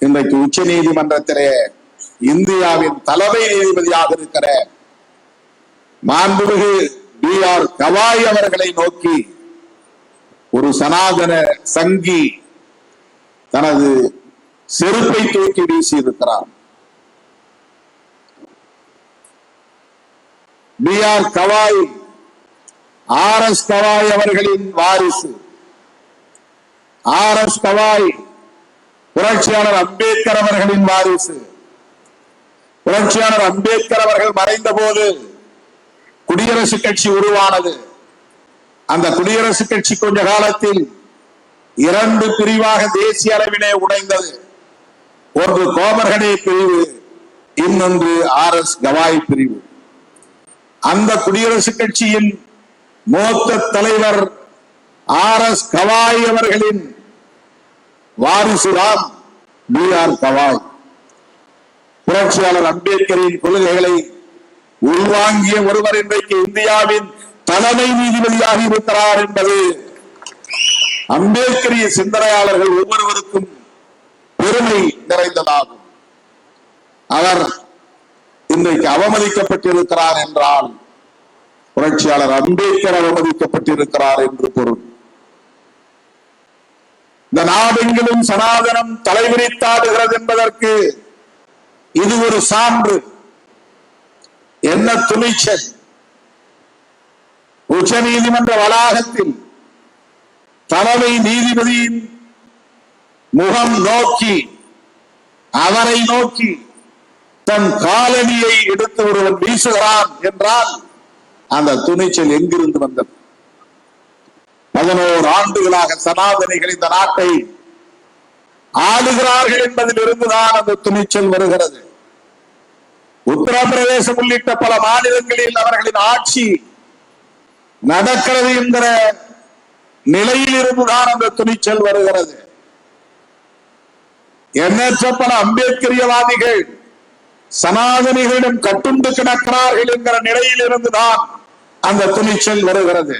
இன்றைக்கு உச்ச நீதிமன்றத்திலே இந்தியாவின் தலைமை நீதிபதியாக இருக்கிற மாண்புமிகு B.R. கவாய் அவர்களை நோக்கி ஒரு சனாதன சங்கி தனது செருப்பை தூக்கி வீசியிருக்கிறார். B.R. கவாய் R.S. கவாய் அவர்களின் வாரிசு. R.S. கவாய் புரட்சியாளர் அம்பேத்கர் அவர்களின் வாரிசு. புரட்சியாளர் அம்பேத்கர் அவர்கள் மறைந்த போது குடியரசுக் கட்சி உருவானது. அந்த குடியரசுக் கட்சி கொஞ்ச காலத்தில் 2 பிரிவாக தேசிய அளவிலே உடைந்தது. ஒன்று கோமர்கனே பிரிவு, இன்னொன்று R.S. கவாய் பிரிவு. அந்த குடியரசுக் கட்சியின் மூத்த தலைவர் R.S. கவாய் அவர்களின் வாரிசுதான் B.R. கவாய். புரட்சியாளர் அம்பேத்கரின் கொள்கைகளை உள்வாங்கிய ஒருவர் இன்றைக்கு இந்தியாவின் தலைமை நீதிபதியாக இருக்கிறார் என்பது அம்பேத்கரிய சிந்தனையாளர்கள் ஒவ்வொருவருக்கும் பெருமை நிறைந்ததாகும். அவர் இன்றைக்கு அவமதிக்கப்பட்டிருக்கிறார் என்றால் புரட்சியாளர் அம்பேத்கர் அவமதிக்கப்பட்டிருக்கிறார் என்று பொருள். இந்த நாடெங்கிலும் சனாதனம் தலைவிரித்தாடுகிறது என்பதற்கு இது ஒரு சான்று. என்ன துணிச்சல்! உச்ச நீதிமன்ற வளாகத்தில் தலைமை நீதிபதியின் முகம் நோக்கி, அவரை நோக்கி தன் காலணியை எடுத்து ஒருவன் வீசுகிறான் என்றால் அந்த துணிச்சல் எங்கிருந்து வந்தது? 11 ஆண்டுகளாக சனாதனிகள் இந்த நாட்டை ஆளுகிறார்கள் என்பதில் இருந்துதான் அந்த துணிச்சல் வருகிறது. உத்தரப்பிரதேசம் உள்ளிட்ட பல மாநிலங்களில் அவர்களின் ஆட்சி நடக்கிறது என்கிற நிலையில் இருந்துதான் அந்த துணிச்சல் வருகிறது. எண்ணற்ற பல அம்பேத்கரியவாதிகள் சனாதனிகளிடம் கட்டுண்டு கிடக்கிறார்கள் என்கிற நிலையில் இருந்துதான் அந்த துணிச்சல் வருகிறது.